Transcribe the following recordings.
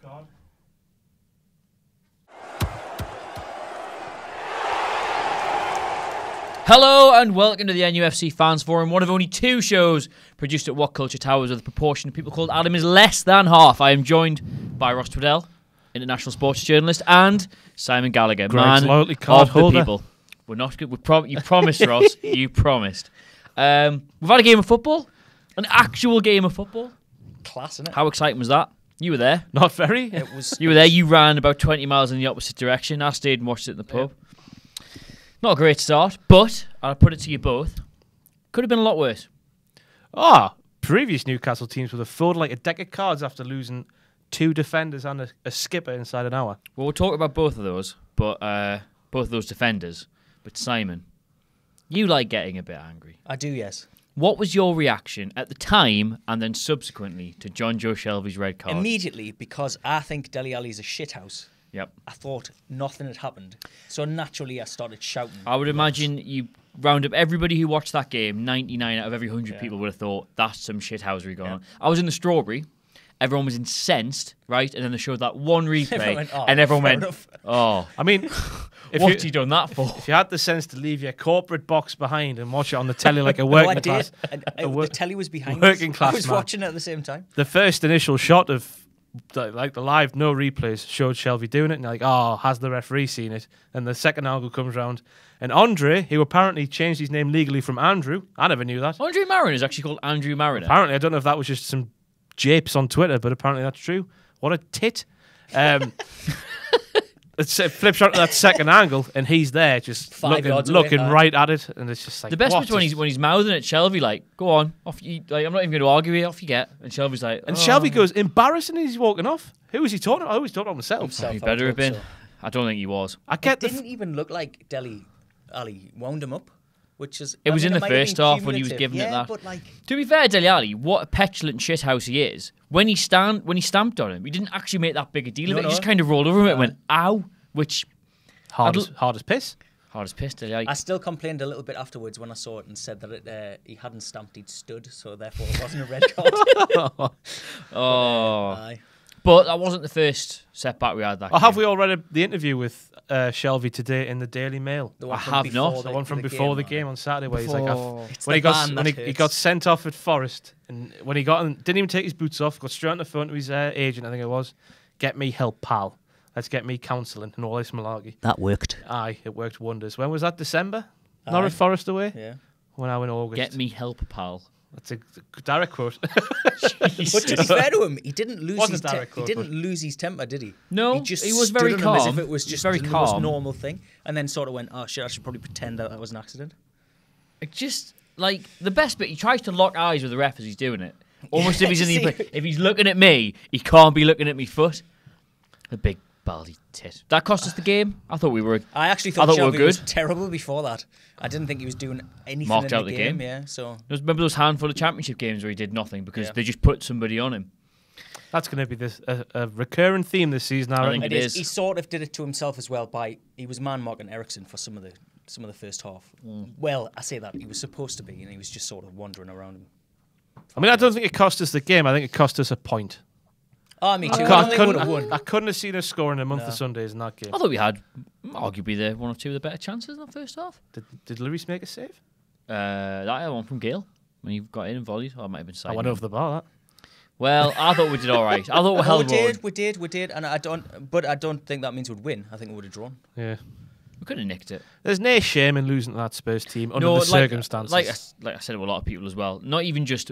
God. Hello and welcome to the NUFC Fans Forum, one of only 2 shows produced at What Culture Towers with a proportion of people called Adam is less than half. I am joined by Ross Twaddell, international sports journalist, and Simon Gallagher, Greg's man loyalty card of the holder. people. We're not good. You promised, Ross. You promised. We've had a game of football, an actual game of football. Class, isn't it? How exciting was that? You were there. Not very. It was. You were there. You ran about 20 miles in the opposite direction. I stayed and watched it in the pub. Not a great start, but I'll put it to you both. Could have been a lot worse. Previous Newcastle teams would have folded like a deck of cards after losing 2 defenders and a skipper inside an hour. Well, we'll talk about both of those, but both of those defenders. But Simon, you like getting a bit angry. I do, yes. What was your reaction at the time and then subsequently to John Joe Shelvey's red card? Immediately, because I think Dele Alli's a shithouse. Yep. I thought nothing had happened. So naturally, I started shouting. I would imagine you round up everybody who watched that game, 99 out of every 100 people would have thought, that's some shithousery going on. I was in the Strawberry. Everyone was incensed, right? And then they showed that one replay, Everyone went, "Oh, and everyone fair went, enough." oh. I mean, What's he done that for? If you had the sense to leave your corporate box behind and watch it on the telly like a No, working I did. class, The telly was behind working us. class I was man. watching it at the same time. the first initial shot of the live no replays showed Shelvey doing it, and you're like, oh, has the referee seen it? And the second angle comes round, and Andre, who apparently changed his name legally from Andrew, I never knew that. Andre Marin is actually called Andrew Mariner. Apparently, I don't know if that was just some japes on Twitter, but apparently that's true. What a tit. It flips onto that second angle, and he's there just 5 yards away. looking right at it, and it's just like, The best what? bit's when he's mouthing at Shelvey, like, go on, off you. Like, I'm not even going to argue with you, off you get. And Shelvey's like, And oh. Shelvey goes, embarrassing, he's walking off. Who was he talking about? Oh, he's talking about himself. Himself, He I better have would been. hope so. I don't think he was. I get It the... didn't even look like Dele Alli wound him up, which is... It was in the might have first been half when he was cumulative. giving it that. But like... To be fair, Dele Alli, what a petulant shithouse he is. When he stamped on him, he didn't actually make that big a deal of it. No. He just kind of rolled over him and went, ow, which... Hard as piss. Hard as piss, Dele Alli. I still complained a little bit afterwards when I saw it and said that he hadn't stamped, he'd stood, so therefore it wasn't a red card. Oh. But that wasn't the first setback we had that Or have game. we all read the interview with Shelvey today in the Daily Mail? The one I from have before not. The one from before the game on Saturday, where he's like, It's when the he got ban when that he hurts. got sent off at Forest, and when he didn't even take his boots off, got straight on the phone to his agent, I think it was, get me help, pal. Let's get me counselling and all this malarkey. That worked. Aye, it worked wonders. When was that? December? Aye. Norwich Forest away? Yeah. When I went August. Get me help, pal. That's a direct quote. But to be fair to him, he didn't lose Wasn't his direct he quote, didn't but- lose his temper, did he? No, he just he was stood very on him as if calm. it was He was just very the most calm. normal thing, and then sort of went, "Oh shit, I should probably pretend that was an accident." It just, like, the best bit, he tries to lock eyes with the ref as he's doing it. Almost if he's in the... If he's looking at me, he can't be looking at me foot. A big baldy tit. That cost us the game. I thought we were... I actually thought we were Shelvey was good. terrible before that. I didn't think he was doing anything Marked in out the game. Yeah, so Remember those handful of championship games where he did nothing because Yeah. they just put somebody on him? That's going to be a recurring theme this season, I reckon. think it it is. is. He sort of did it to himself as well by he was man marking Ericsson for some of the first half. Well, I say that he was supposed to be, and he was just sort of wandering around him. I mean, I don't think it cost us the game. I think it cost us a point. Oh, me too. I couldn't have seen us scoring a month of Sundays in that game. I thought we had arguably one or two of the better chances in that first half. Did Lewis make a save? That one from Gale when he got in and volleyed. Oh, it might have been I side. went over the bar, that. Well, I thought we did all right. I thought we held our own. We did, and I don't think that means we'd win. I think we would have drawn. Yeah. We could have nicked it. There's no shame in losing to that Spurs team under the circumstances. Like I said to a lot of people as well, not even just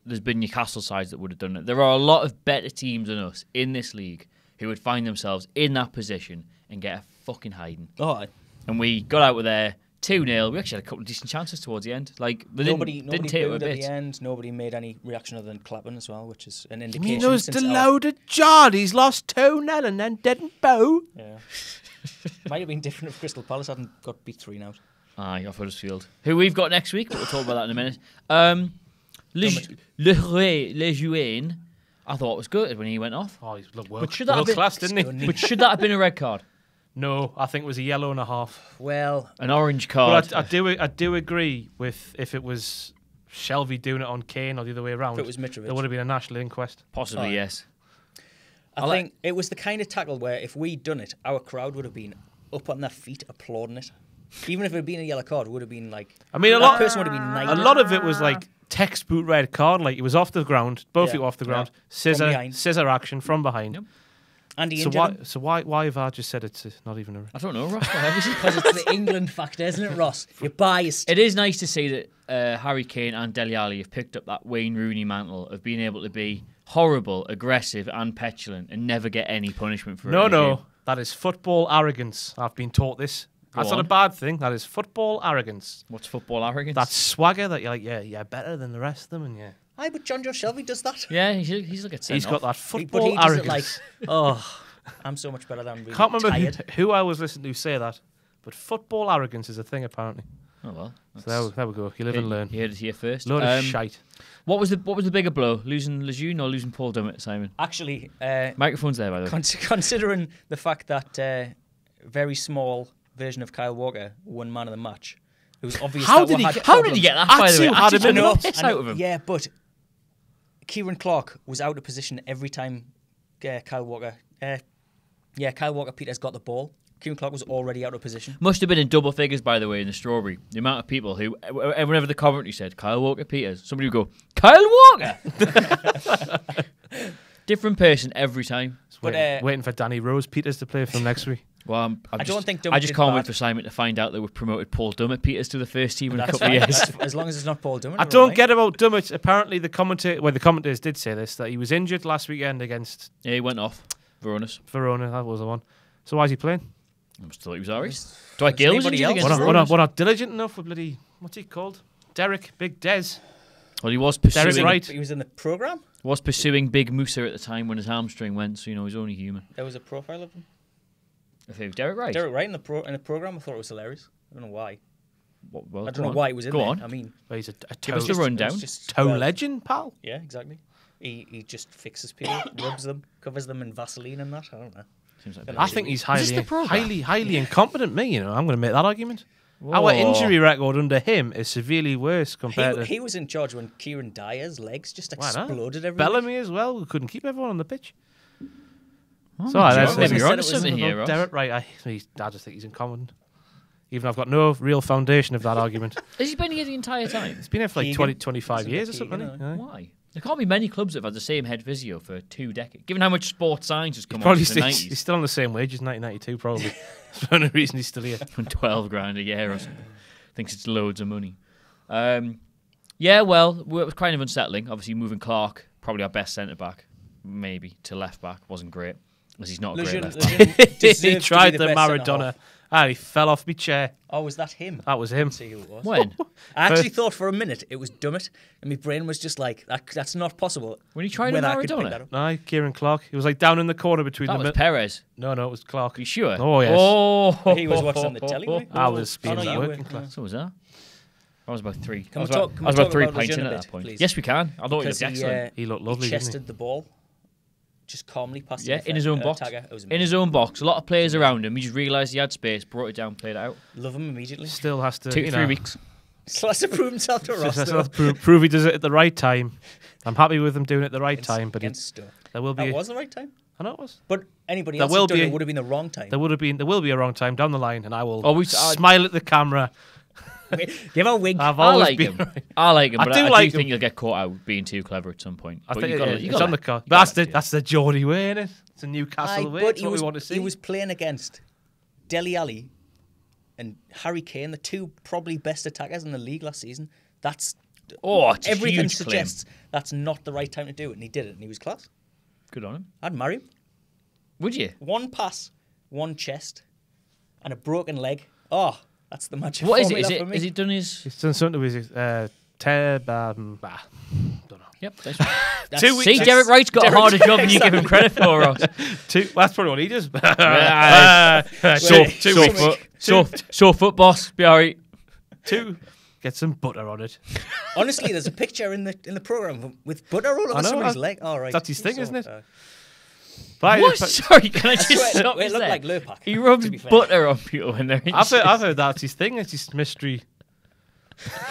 there's been Newcastle sides that would have done it. There are a lot of better teams than us in this league who would find themselves in that position and get a fucking hiding. Oh, And we got out with there 2-0. We actually had a couple of decent chances towards the end. Like they nobody didn't take it a booed at bit. the end. Nobody made any reaction other than clapping as well, which is an You indication. mean those since deluded Jardies lost 2-0 and then didn't bow? Yeah. Might have been different if Crystal Palace hadn't got beat 3-0. Aye, off Huddersfield. Who we've got next week, but we'll talk about that in a minute. Le Jouin, I thought was good when he went off. Oh, he's looked But should that have world been- class, didn't he? But should that have been a red card? No, I think it was a yellow and a half. Well, An orange card. But I do agree with if it was Shelvey doing it on Kane or the other way around. if it was Mitrovic. there would have been a national inquest. Possibly, Aye. yes. I think it was the kind of tackle where if we'd done it, our crowd would have been up on their feet applauding it. Even if it had been a yellow card, it would have been like... I mean, that person would have been knighted. A lot of it was like textbook red card. Like, he was off the ground, both feet off the ground, scissor action from behind. Yep. And he injured him. So why have I just said it's not even a... I don't know, Ross. Because it's the England factor, isn't it, Ross? You're biased. It is nice to see that Harry Kane and Dele Alli have picked up that Wayne Rooney mantle of being able to be horrible, aggressive and petulant and never get any punishment for it. No. That is football arrogance. I've been taught this. That's not a bad thing. That is football arrogance. What's football arrogance? That swagger that you're like, yeah, better than the rest of them, and Aye, but John Joe Shelvey does that. Yeah, he's like he's got that football but he does arrogance. It like, I'm so much better than really Can't remember tired. who I was listening to say that, but football arrogance is a thing apparently. Oh well. So there we go. You live and learn. You heard it here first. Load of shite. What was the bigger blow? Losing Lejeune or losing Paul Dummett, Simon? Actually, microphone's there by the way. Considering the fact that very small version of Kyle Walker won man of the match, it was obvious. How did he get that? By the way, had him in the piss out of him. Yeah, but Kieran Clark was out of position every time Kyle Walker Peters got the ball. Kieran Clark was already out of position. Must have been in double figures, by the way, in the Strawberry. The amount of people who, whenever the commentary said Kyle Walker Peters, somebody would go, Kyle Walker! Different person every time. Waiting for Danny Rose Peters to play for him next week. Well, I don't think Dummett I just is can't bad. wait for Simon to find out that we've promoted Paul Dummett Peters to the first team in a couple of years. As long as it's not Paul Dummett. I don't get about Dummett. Apparently, the commentators did say this, that he was injured last weekend against... Yeah, he went off. Verona, that was the one. So why is he playing? I just thought he was alright. Dwight Gill was injured against We're not diligent enough for bloody... What's he called? Derek, Big Des. Well, he was pursuing... Derek Wright. He was in the programme? Was pursuing Big Musa at the time when his hamstring went, so, he's only human. There was a profile of him. Of who? Derek Wright? Derek Wright in the programme, I thought it was hilarious. I don't know why. Well, I don't know why he was in go there. on. I mean... Well, he's a Give us the rundown. toe legend, pal. Yeah, exactly. He just fixes people, rubs them, covers them in Vaseline and that. I don't know. I think he's highly programme? incompetent. I'm going to make that argument. Whoa. Our injury record under him is severely worse compared to... He was in charge when Kieran Dyer's legs just exploded everywhere. Bellamy as well, who couldn't keep everyone on the pitch. Maybe you're onto something here, Ross. Derek Wright, I just think he's incompetent. Even I've got no real foundation of that argument. Has he been here the entire time? He's been here for like 25 years or something. Why? There can't be many clubs that have had the same head physio for 2 decades. Given how much sports science has come on in the 90s. He's still on the same wage as 1992, probably. That's the only reason he's still here. $12,000 a year or something. Thinks it's loads of money. Yeah, well, it was kind of unsettling. Obviously, moving Clark, probably our best centre-back, maybe, to left-back, wasn't great. Because he's not a great left-back. He tried the Maradona. He fell off my chair. Oh, was that him? That was him. See who it was. When? I actually thought for a minute it was Dummett, and my brain was just like, that's not possible. When he tried a Maradona? No, Kieran Clark. He was like down in the corner between that was Perez. No, it was Clark. Are you sure? Oh, yes. Oh, he was watching on the telly. I was being that working class. So was that? I was about 3. Can I we was talk about 3 about pints in Lejeune at a that bit, point. please? Yes, we can. I thought he Because looked excellent. He looked lovely, He didn't chested the ball, just calmly past Yeah, in his own box. In his own box. A lot of players around him. He just realised he had space, brought it down, played it out. Love him immediately. Still has to 2 to 3 weeks. Still has to prove himself to Ross. Still has to prove he does it at the right time. I'm happy with him doing it at the right time, but there will be. That was the right time. I know it was. But anybody else who done it would have been the wrong time. There will be a wrong time down the line, and I will smile at the camera. Give a wink. I like him. I like him, but I do think you'll get caught out being too clever at some point. I think it's on the card. But that's the Geordie way, isn't it? It's a Newcastle way. That's what we want to see. He was playing against Dele Alli and Harry Kane, the 2 probably best attackers in the league last season. That's it's everything a huge suggests claim. That's not the right time to do it, and he did it, and he was class. Good on him. I'd marry him. Would you? 1 pass, 1 chest, and a broken leg. Oh, that's the magic. What is formula it? for me. Is it done his? It's done something with his don't know. Yep. That's 2 weeks. See, Derek Wright's got a harder job than you give him credit for, Ross. That's probably what he does. Sore foot, boss. Be alright. 2. Get some butter on it. Honestly, there's a picture in the program with butter all over somebody's leg. All right, that's his thing, isn't it? What? Sorry, can I just stop you It looked there? like Lurpak. He rubs butter on people when they're in I've heard that's his thing. It's his mystery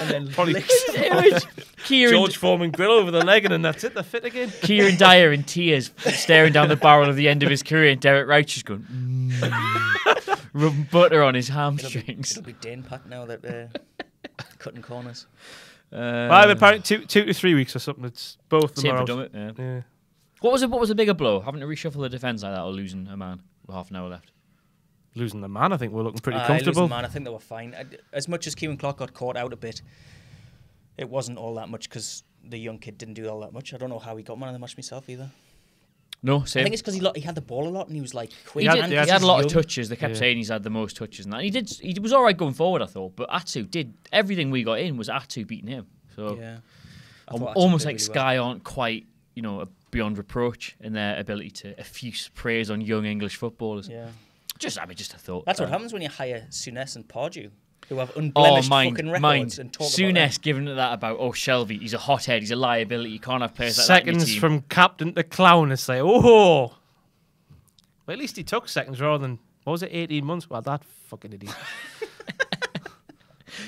and then Probably licks Kieran, George Foreman grill over the leg, and then that's it. They're fit again. Kieran Dyer in tears, staring down the barrel of the end of his career, and Derek Wright just going, rubbing butter on his hamstrings. It'll be Dane Pack now that cutting corners. Well, apparently 2 to 3 weeks or something. It's both of them Same are for out. Dummett, yeah. Yeah. What was a bigger blow? Having to reshuffle the defence like that, or losing a man with half an hour left? Losing the man, I think we're looking pretty Losing comfortable. man, I think they were fine. As much as Kieran Clark got caught out a bit, it wasn't all that much because the young kid didn't do all that much. I don't know how he got man of the match myself either. No, same. I think it's because he had the ball a lot and he was like quick. He had a lot young. of touches. They kept saying he's had the most touches and that. He was all right going forward, I thought. But Atsu did everything we got in was Atsu beating him. So Yeah. almost like Sky aren't quite beyond reproach in their ability to effuse praise on young English footballers. Yeah. Just a thought. That's what happens when you hire Souness and Pardew, who have unblemished fucking records and talk about Souness giving it that about Shelvey. He's a hothead. He's a liability. You can't have players like Seconds that in your team. from captain to clown. It's like, oh. Well, at least he took seconds rather than, what was it, 18 months? Well, that fucking idiot.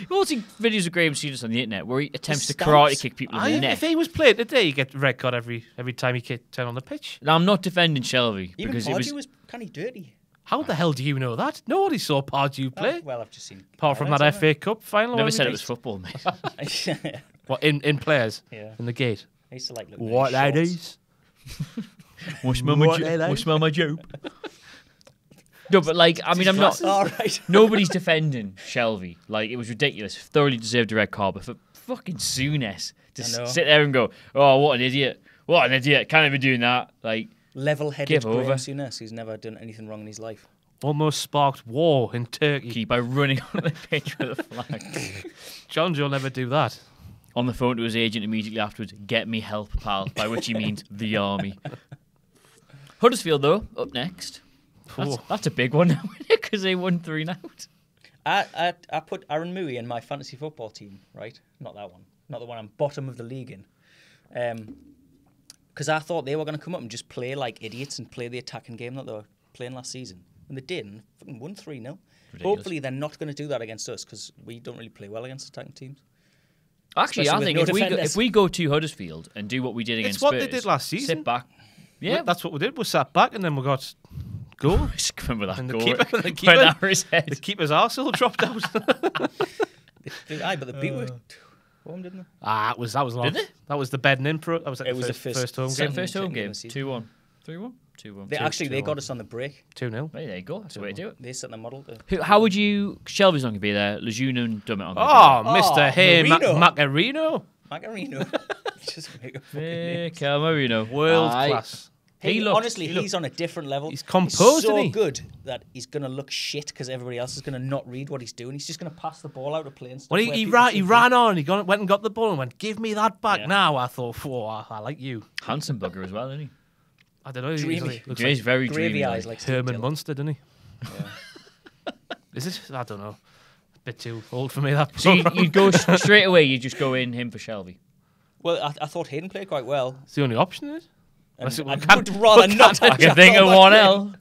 You've all seen videos of Graham Souness on the internet where he attempts to stamps. karate kick people in the neck. If he was playing today, he'd get red card every time he turned on the pitch. Now, I'm not defending Shelvey Even because Pardew was kind of dirty. How the hell do you know that? Nobody saw Pardew play. Well, I've just seen. Apart from that highlights, FA Cup final. Never or said it anything. was football, mate. haven't I? What, in players? Yeah. In the gate? I used to like look. What ladies? Want to smell my joke? No, but I'm not. All right. Nobody's defending Shelvey. Like, it was ridiculous. Thoroughly deserved a red card. But for fucking Souness to I know. sit there and go, oh, what an idiot. What an idiot. Can't even be doing that. Like, Level-headed Give Graham over. Souness, who's never done anything wrong in his life. Almost sparked war in Turkey. keep by running on the pitch with a flag. John Joe never do that. On the phone to his agent immediately afterwards, get me help, pal. By which he means the army. Huddersfield, though, up next. That's a big one now, because they won 3-0. I put Aaron Mui in my fantasy football team, right? Not that one. Not the one I'm bottom of the league in. Because I thought they were going to come up and just play like idiots and play the attacking game that they were playing last season. And they did, and fucking won 3-0. Hopefully they're not going to do that against us, because we don't really play well against attacking teams. Actually, I think if we go to Huddersfield and do what we did against It's what Spurs, they did last season. sit back. Yeah, That's what we did. We sat back and then we got goal. remember that And goal. the keeper, Went over his head. the keeper's arsehole dropped out. Aye, but they beat us home, didn't they? That was long. Did they? That was the bedding in pro. That was like It was the the first home Same game. first home Second game game. of the season. 2-1. 3-1? 2-1. They got us on the break. 2-0. Hey, there you go. That's the way to do it. They set the model. To... How would you... Shelvey's not going to be there. Lejeune and Dummett aren't Oh, going Mr. Hey Marino. Macarino. Macarino. Just make a to fucking be there. name. Camarino. World class. Honestly, he's on a different level. He's composed, so isn't he? good that he's going to look shit because everybody else is going to not read what he's doing. He's just going to pass the ball out of play and stuff. Well, he ran on. He went and got the ball and went, "Give me that back Yeah. now." I thought, "Whoa, I like you." Handsome bugger as well, isn't he? I don't know. Dreamy. Looks He's like very gravy dreamy. eyes like. like Steve Herman Dillon. Munster, didn't he? Yeah. Is it? I don't know. A bit too old for me. That. So you'd go straight away, you just go in him for Shelvey. Well, I thought Hayden played quite well. It's the only option, is it? And Unless it- I we can't- would rather we not. can't- I can think of 1L.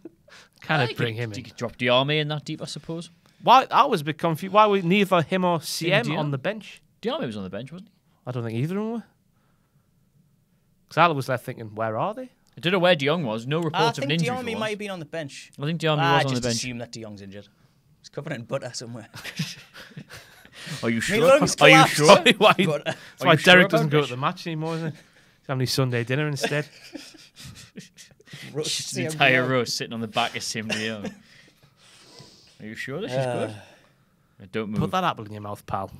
Can it bring him You in? could drop Diarmi in that deep, I suppose. Why? I was a bit confused. Why were neither him or CM Dion? on the bench? Diarmi was on the bench, wasn't he? I don't think either of them were. Because I was left thinking, where are they? I don't know where De Jong was. No I reports of think an injury. Diarmi for might once. have been on the bench. I think Diarmi I was on the just bench. assume that De Jong's injured. He's covered in butter somewhere. Are you My sure? lungs Are you collapsed. sure? That's why, Butter. that's Are why you sure Derek about doesn't go this? to the match anymore, isn't he? He's having his Sunday dinner instead. Just the entire roast sitting on the back of Sim De Jong. Are you sure this is good? Don't move. Put that apple in your mouth, pal.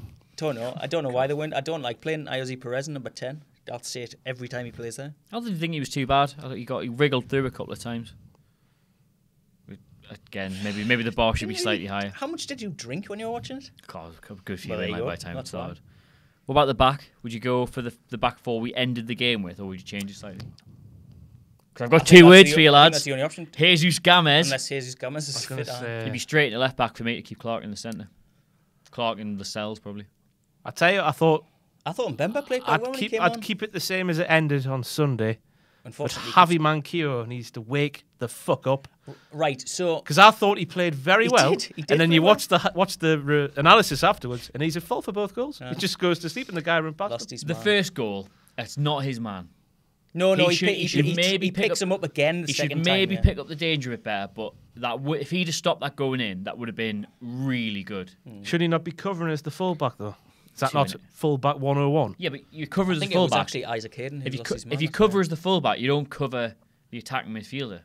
I don't know why they went. I don't like playing Iosi Perez in number 10. I'll say it every time he plays there. I didn't think he was too bad. I thought he wriggled through a couple of times. Again, maybe the bar should be slightly higher. How much did you drink when you were watching it? God, good Well, there feeling you like go. by the time it That's fine. started. What about the back? Would you go for the back four we ended the game with, or would you change it slightly? Because I've got two words for you, I think lads. that's the only option. Jesus Gamez. Unless Jesus Gomez is gonna fit. say- He'd be straight in the left back for me to keep Clark in the centre. Clark in the cells, probably. I tell you, I thought I thought Mbemba played quite well when he came on. I'd keep it the same as it ended on Sunday, unfortunately, Javi Manquillo needs to wake the fuck up. right. So Because I thought he played very well, He did and then very you well. watch the analysis afterwards, and he's at fault for both goals. He just goes to sleep, and the guy runs past lost him. his The man. first goal, it's not his man. No, He should maybe he pick picks up- him up again. The He second should maybe time, yeah. pick up the danger a bit better, but if he'd have stopped that going in, that would have been really good. Should he not be covering as the fullback though? Is that Two not minutes. fullback 101? Yeah, but you cover I as a think it was fullback. actually Isaac Hayden who If you lost his man. if you that's cover why. as the fullback, you don't cover the attacking midfielder.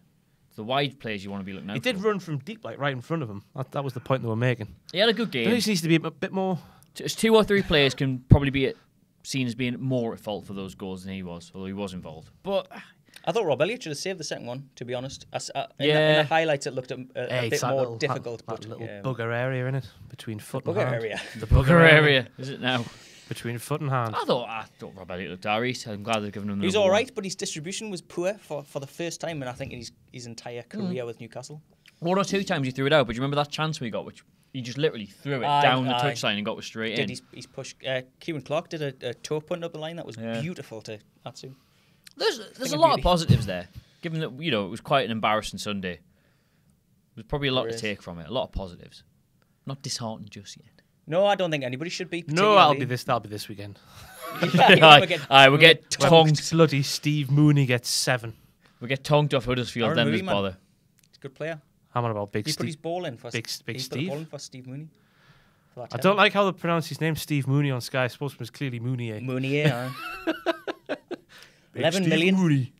It's the wide players you want to be looking out He did for. run from deep, like right in front of him. That was the point they were making. He had a good He game. just needs to be a bit more. It's 2 or 3 players can probably be seen as being more at fault for those goals than he was, although he was involved. But I thought Rob Elliott should have saved the second one. To be honest, in Yeah. the highlights it looked a Hey, bit it's that more little, difficult. That but little yeah. bugger area in it between foot and Bugger hand. area. The bugger area, is it now? between foot and hand. I thought Rob Elliott looked alright. I'm glad they've given him the He was number all one. right, but his distribution was poor for the first time, and I think in his entire career with Newcastle. 1 or 2 times he threw it out, but do you remember that chance we got, which he just literally threw it Aye, down the aye. touchline and got straight in. He's pushed. Kieran Clark did a toe punt up the line that was Yeah. beautiful to Atsu. There's Thing a of lot of beauty. positives there, given that it was quite an embarrassing Sunday. There's probably a lot There to is. take from it. A lot of positives. Not disheartened just yet. No, I don't think anybody should be. No, that'll be this weekend. Aye, we'll get tongued. Bloody Steve Mooney gets 7. We get tongued off Huddersfield, Aaron then Mooney, there's man. bother. He's a good player. I'm on about Big He put his Steve. ball in for Big he put Steve? the ball in for Steve Mooney. For that I header. don't like how they pronounce his name, Steve Mooney on Sky Sports, but it's clearly Mooney. Mooney. Yeah. Big 11 Steve million. Mooney.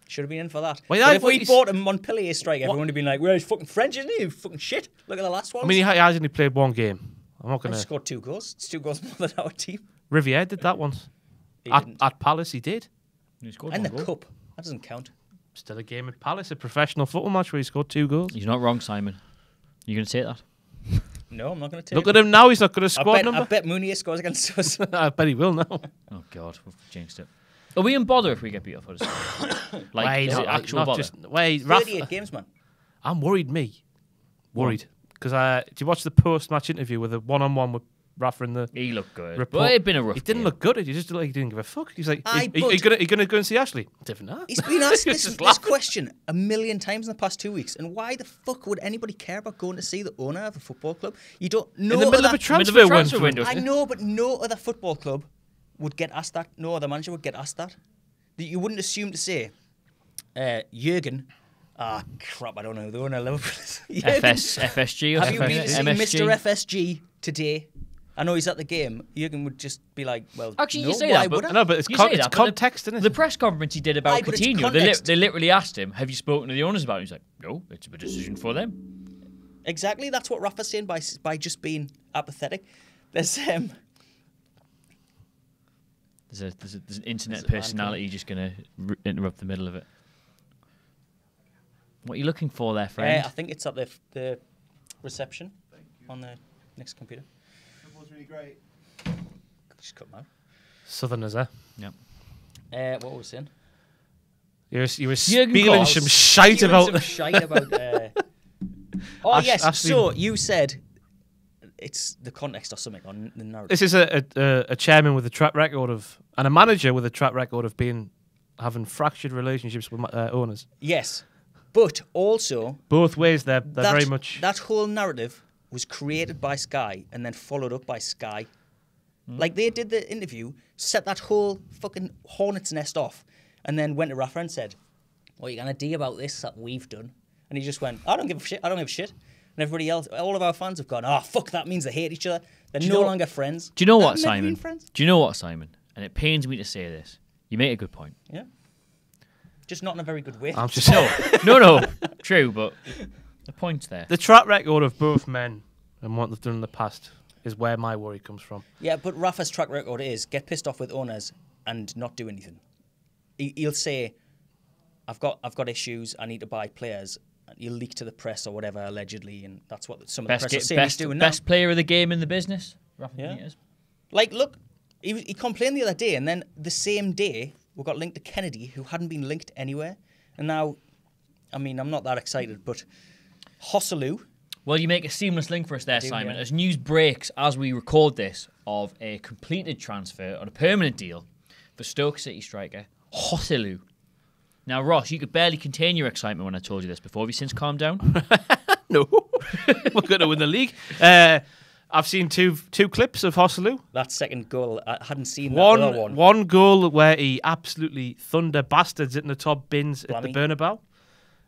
Should have been in for that. Well, But I if thought we he's- bought a Montpellier striker, everyone would have been like, well, he's fucking French, isn't he? Fucking shit. Look at the last one. I mean, he has only played one game. I'm not he going to. scored 2 goals. It's 2 goals more than our team. Riviere did that once. He At, didn't. at Palace, he did. He scored And the one goal. cup. That doesn't count. Still a game at Palace, a professional football match where he scored 2 goals. He's not wrong, Simon. You going to take that? No, I'm not going to take Look it. at him now. He's not got a I squad bet, number. I bet Mooney scores against us. I bet he will now. Oh, God. We've jinxed it. Are we in bother if we get beat off Huddersfield? Wait, is it not- actual not bother? just wait. Raf, 38 games, man. I'm worried. Worried because did you watch the post-match interview with the one-on-one with Rafa in the He looked good. report? But it'd been a rough He didn't game. look good. He just looked like he didn't give a fuck. He's like, Aye, "Are but- you gonna go and see Ashley?" Different. Huh? He's been asked He was this just this laughing. question a million times in the past 2 weeks. And why the fuck would anybody care about going to see the owner of a football club? You don't know. in the middle of a transfer window. I know, but no other football club would get asked that. No other manager would get asked that. That you wouldn't assume to say, Jurgen. Ah, crap! I don't know. The owner of Liverpool. Jurgen, FSG or have you been to see MSG? Mr. FSG today? I know he's at the game. Jurgen would just be like, "Well, Actually, no, you say why that, but would I?" No, but it's, You say it's that, but context, isn't it? The press conference he did about Aye, but it's Coutinho, context. they literally asked him, "Have you spoken to the owners about it?" He's like, "No, it's a decision for them." Exactly. That's what Rafa's saying by just being apathetic. There's There's an internet Is it man personality just going to interrupt the middle of it. What are you looking for there, friend? I think it's at the reception on the next computer. Football's really great. Just cut them out. Southerners, eh? What were we saying? You were Jurgen spieling Klopp. some shite Spewing about. some shite about. Oh yes. Ashley- So you said it's the context or something on the narrative. This is a chairman with a track record of, and a manager with a track record of having fractured relationships with owners. Yes, but also Both ways, they're very much. that whole narrative was created by Sky and then followed up by Sky. Like they did the interview, set that whole fucking hornet's nest off, and then went to Rafa and said, "What are you gonna do about this that we've done?" And he just went, "I don't give a shit. I don't give a shit." And everybody else, all of our fans have gone, "Oh fuck, that means they hate each other. They're you no know- longer friends." Do you know They've what, never been Simon? friends. Do you know what, Simon? And it pains me to say this. You make a good point. Yeah, just not in a very good way. I'm just No, true, but the point's there. the track record of both men and what they've done in the past is where my worry comes from. Yeah, but Rafa's track record is get pissed off with owners and not do anything. He'll say, "I've got issues. I need to buy players." And he'll leak to the press or whatever allegedly, and that's what some of the press are saying he's doing now. best player of the game in the business. Rafa Yeah. Benitez. Like, look, he complained the other day, and then the same day we got linked to Kennedy, who hadn't been linked anywhere, and now, I mean, I'm not that excited, but Hosselu. Well, you make a seamless link for us there, do, Simon. yeah. As news breaks as we record this of a completed transfer on a permanent deal for Stoke City striker Hosselu. Now, Ross, you could barely contain your excitement when I told you this before. Have you since calmed down? No, we're going to win the league. I've seen two clips of Hosselu. That second goal, I hadn't seen that other one. One goal where he absolutely thunder bastards it in the top bins at the Bernabeu.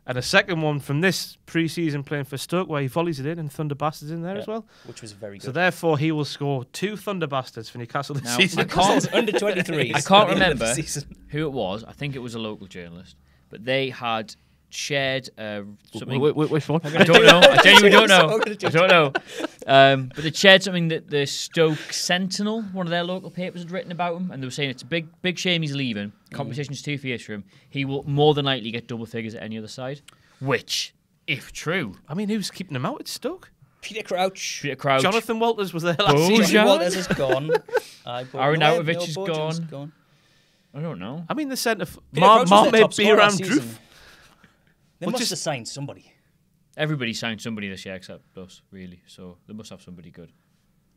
And a second one from this pre-season playing for Stoke where he volleys it in and thunder bastards in there as well. Which was very good. So therefore he will score 2 thunder bastards for Newcastle this season. I can't, under 23. I can't remember who it was. I think it was a local journalist. But they had shared something. Which one? I don't know. I genuinely don't know. I don't know. But they shared something that the Stoke Sentinel, one of their local papers, had written about him, and they were saying it's a big shame he's leaving. Competition's too fierce for him. He will more than likely get double figures at any other side. Which, if true, I mean, who's keeping him out at Stoke? Peter Crouch. Jonathan Walters was there last season. Jonathan Walters is gone. Aaron Autovich is gone. I don't know. I mean, the centre... Mark may be around Droof. They must have signed somebody. Everybody signed somebody this year except us, really. So they must have somebody good.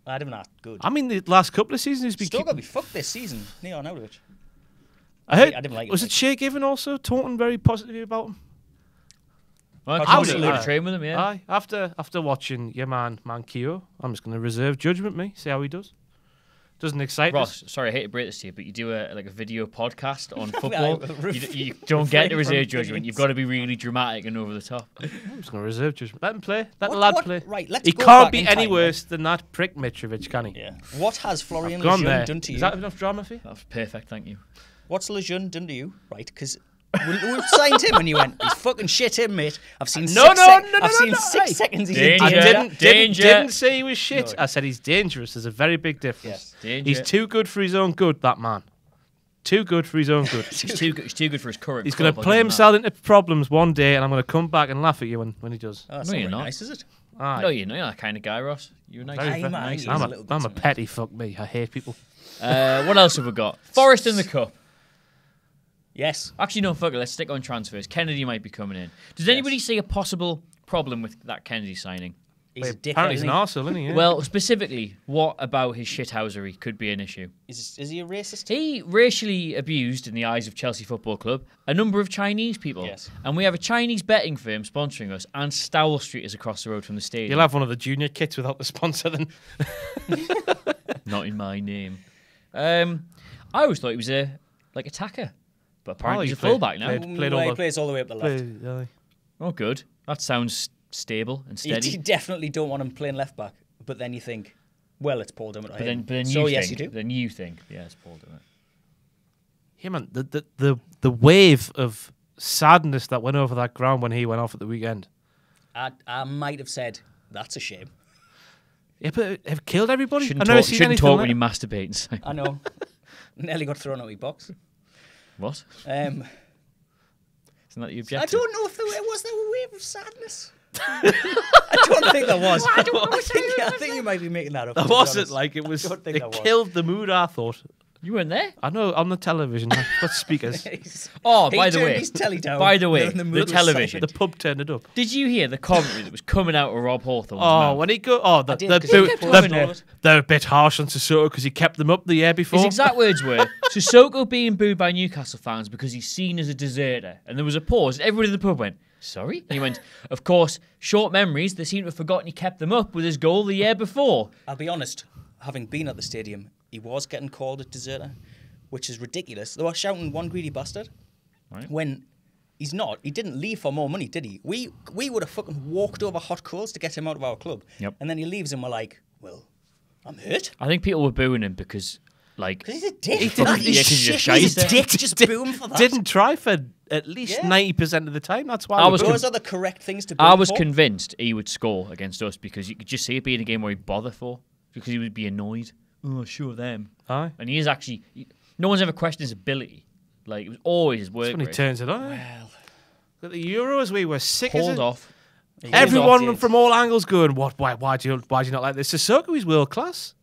I don't know, not good. I mean, the last couple of seasons he's been... Still got to be fucked this season. Neon Autovich. I heard... I didn't like was it Shea Given also talking very positively about him? Well, I was train with him, yeah. Aye, after watching your man Mankio, I'm just going to reserve judgment, me. See how he does. Doesn't excite Ross, us. sorry, I hate to break this to you, but you do a video podcast on football. You don't get to reserve judgment. You've got to be really dramatic and over the top. I'm just going to reserve judgment. Let him play. Let the lad play. Right, let's he go can't back be in any time, worse than that prick Mitrovic, can he? Yeah. What has Florian Gone Lejeune there. done to you? Is that enough drama for you? That's perfect, thank you. What's Lejeune done to you? Right, because we signed him and you went, he's fucking shit him, mate. I've seen six seconds he's in Danger. danger. Didn't say he was shit. I said he's dangerous. There's a very big difference. Yes. He's too good for his own good, that man. Too good for his own good. He's too good for his current He's club, going to play himself into problems one day, and I'm going to come back and laugh at you when he does. Oh, that's No, not you're very not. nice, is it? Aye. No, you're not that kind of guy, Ross. You're nice. Very, Aye, man, nice. he is I'm a little bit a something. petty fuck me. I hate people. What else have we got? Forest in the Cup. Yes. Actually, no, fuck it. Let's stick on transfers. Kennedy might be coming in. Does anybody see a possible problem with that Kennedy signing? He's a dickhead, Apparently he's isn't an he? arsehole, isn't he? Yeah. Well, specifically, what about his shithousery could be an issue? Is he a racist? He racially abused, in the eyes of Chelsea Football Club, a number of Chinese people. Yes. And we have a Chinese betting firm sponsoring us, and Stowell Street is across the road from the stadium. You'll have one of the junior kits without the sponsor then. Not in my name. I always thought he was a attacker, but apparently he's a fullback now. He plays all the way up the left. Oh, good. That sounds stable and steady. You definitely don't want him playing left back, but then you think, well, it's Paul Dummett. But then so you yes, think, you do. Then you think, yeah, it's Paul Dummett. Yeah, man, the wave of sadness that went over that ground when he went off at the weekend. I might have said, that's a shame. Yeah, but it killed everybody. Shouldn't I've never talk, seen shouldn't anything talk like when you it. masturbate inside. I know. Nearly got thrown out of my box. What? Um, Isn't that the I objective? don't know if there was there a wave of sadness. I don't think there was. I think you might be making that up. There to be wasn't honest. it was. don't think It there was. killed the mood. I thought. You weren't there? I know on the television. Got speakers. Oh, He by the turned way, his telly down, by the way, and the the mood was television. The pub turned it up. Did you hear the commentary that was coming out of Rob Hawthorne's Oh, mouth? when he go. Oh, I did, 'cause he kept coming in. they're a bit harsh on Sissoko because he kept them up the year before. His exact words were, Sissoko being booed by Newcastle fans because he's seen as a deserter. And there was a pause, and everybody in the pub went, sorry? And he went, of course, short memories, they seem to have forgotten he kept them up with his goal the year before. I'll be honest, having been at the stadium, he was getting called a deserter, which is ridiculous. They were shouting, one greedy bastard, Right. when he's not. He didn't leave for more money, did he? We would have fucking walked over hot coals to get him out of our club. Yep. And then he leaves and we're like, well, I'm hurt. I think people were booing him because, like... Because he's a dick. He didn't- yeah, 'cause he's a He's shyster. a dick. Just boo him for that. Didn't try for at least Yeah. 90% of the time. That's why I we was booed him. Those are the correct things to boo I him was for. convinced he would score against us because you could just see it being a game where he'd bother for. Because he would be annoyed. Oh, sure, them. Aye. And he is actually... No one's ever questioned his ability. Like, it was always his work That's when he rate. turns it on. Well, At the Euros, we were sick as Hold it. off. Everyone from all angles going, "What? Why do you not like this?" Sissoko is world class.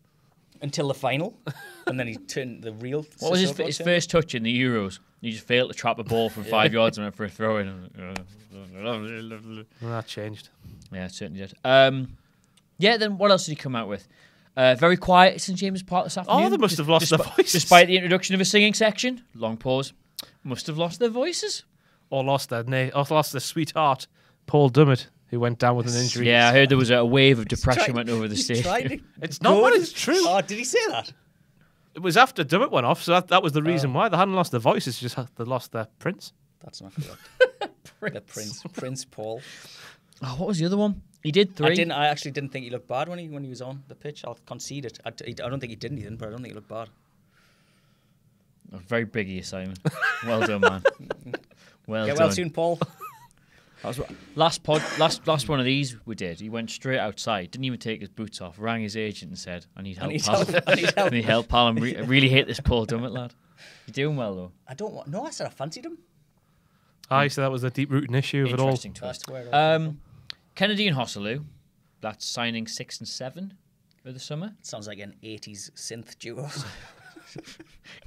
until the final, and then he turned the real. What was his Sissoko turn. first touch in the Euros? He just failed to trap a ball from 5 yards and went for a throw in. Well, that changed. Yeah, it certainly did. Yeah, then what else did he come out with? Very quiet at St James's Park this afternoon. Oh, they must have lost their voices. Despite the introduction of a singing section. Long pause. Must have lost their voices. or lost their sweetheart, Paul Dummett, who went down with an injury. Yeah, I heard there was a wave of depression went over the He's stage. tried to It's not, but it's true. Oh, did he say that? It was after Dummett went off, so that was the reason why. They hadn't lost their voices, just they lost their prince. That's not good. The Prince Paul. Oh, what was the other one? He did 3. I actually didn't think he looked bad when he was on the pitch. I'll concede it. I don't think he did anything, but I don't think he looked bad. Oh, very big of you, Simon. Well done, man. Well Get done. well soon, Paul. That was last one of these we did. He went straight outside, didn't even take his boots off, rang his agent and said, "I need help, pal. I need help. I need help, pal. I really hate this Paul Dummett lad. You're doing well though. I don't want. No, I said I fancied him. So that was the deep-rooting issue of it all. Interesting twist. That's where it all came from. Kennedy and Hosselu, that's signing 6 and 7 for the summer. Sounds like an 80s synth duo.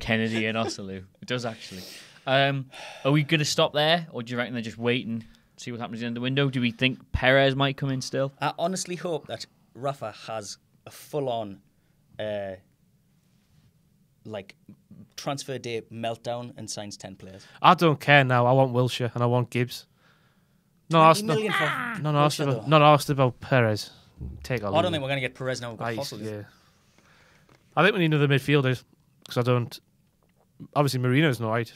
Kennedy and Hosselu. It does actually. Are we going to stop there, or do you reckon they're just waiting, see what happens in the window? Do we think Perez might come in still? I honestly hope that Rafa has a full-on, transfer day meltdown and signs 10 players. I don't care now. I want Wilshere and I want Gibbs. No, $20 million for Wilshere, though. not asked about Perez. Take all. I don't think we're going to get Perez now. We've got Hosselu. Yeah. I think we need another midfielder because I don't. Obviously, Marino's no right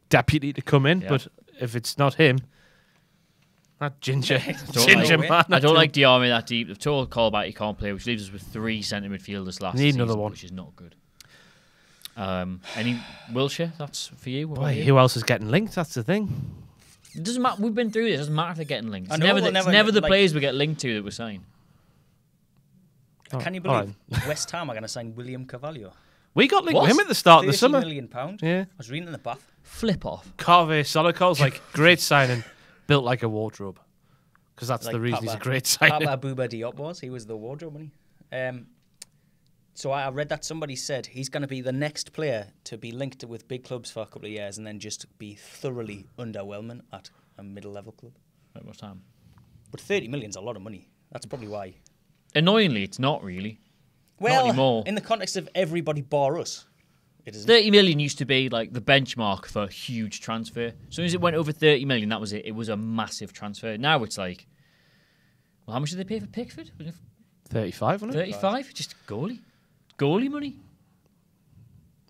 deputy to come in, but if it's not him, that ginger man. I don't like Diarmi that deep. They've told Colback he can't play, which leaves us with 3 centre midfielders last Need season, another one, which is not good. Any Wilshere? That's for you. What about you? Who else is getting linked? That's the thing. It doesn't matter. We've been through this. It doesn't matter if they're getting linked. It's I know, never the players we get linked to that we're signing. Can you believe West Ham are going to sign William Carvalho? We got linked with him at the start of the summer. £30 million. Yeah. I was reading in the bath. Flip off. Carve Solicol's like great signing, built like a wardrobe. Because that's the reason he's a great signing. Papa Bouba Diop was. He was the wardrobe, wasn't he? So I read that somebody said he's going to be the next player to be linked with big clubs for a couple of years and then just be thoroughly underwhelming at a middle-level club. At what time? But 30 million's a lot of money. That's probably why. Annoyingly, it's not really. Well, not anymore. In the context of everybody bar us, it isn't. 30 million used to be like the benchmark for a huge transfer. As soon as it went over 30 million, that was it. It was a massive transfer. Now it's like, well, how much did they pay for Pickford? 35, wasn't it? 35? Just goalie money.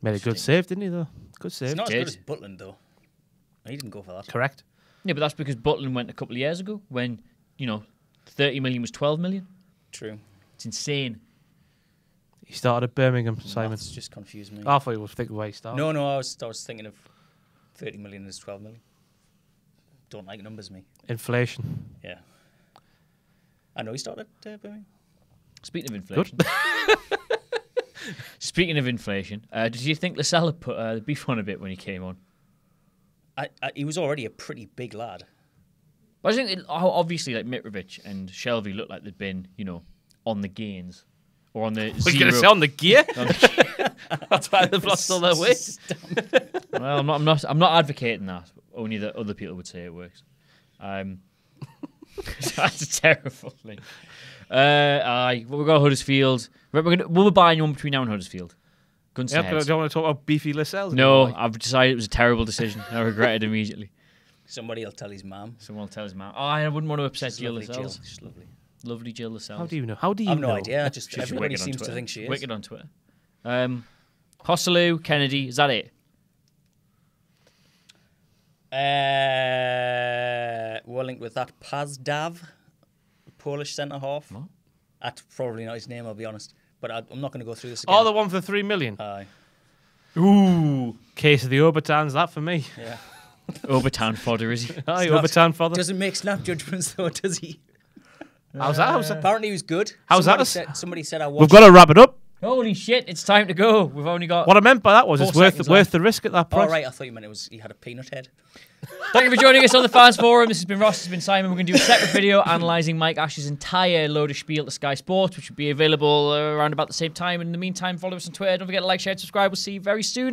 Made a good save, didn't he, though? Good save. It's not as good as Butland, though. He didn't go for that. Correct. Yeah, but that's because Butland went a couple of years ago when, 30 million was 12 million. True. It's insane. He started at Birmingham, Simon. That's just confused me. I thought he was thinking where he started. No, I was thinking of 30 million is 12 million. Don't like numbers, me. Inflation. Yeah. I know he started at Birmingham. Speaking of inflation. Speaking of inflation, did you think Lascelles put the beef on a bit when he came on? He was already a pretty big lad. But I think obviously like Mitrovic and Shelvey looked like they'd been, on the gains or on the We're zero. going to say on the gear. That's why they've lost all their weight. Well, I'm not advocating that. Only that other people would say it works. That's a terrible thing. We've got Huddersfield. We'll be buying one between now and Huddersfield. Guns to Yep, heads. I don't want to talk about beefy Lascelles. No, I've decided it was a terrible decision. I regret it immediately. Somebody will tell his mum. Someone will tell his mom. I wouldn't want to upset Jill Lovely Lascelles. She's lovely. Lovely Jill Lascelles. How do you know? How do you I have know? no idea. Just She's everybody wicked on seems to Twitter. think she is. Wicked on Twitter. Hosselu, Kennedy, is that it? We're linked with that Pazdav, Polish centre half. What? That's probably not his name, I'll be honest. But I'm not going to go through this again. Oh, the one for 3 million. Aye. Ooh, case of the Obertans. That for me. Yeah. Obertan fodder, is he? Aye, Obertan father. Doesn't make snap judgments though, does he? How's that? Apparently he was good. How's that? Somebody said I watched. We've got to wrap it up. Holy shit, it's time to go. We've only got... What I meant by that was 4 it's worth seconds worth left. the risk at that price. Oh, right. I thought you meant he had a peanut head. Thank you for joining us on the Fans Forum. This has been Ross, this has been Simon. We're going to do a separate video analysing Mike Ash's entire load of spiel to Sky Sports, which will be available around about the same time. And in the meantime, follow us on Twitter. Don't forget to like, share, and subscribe. We'll see you very soon.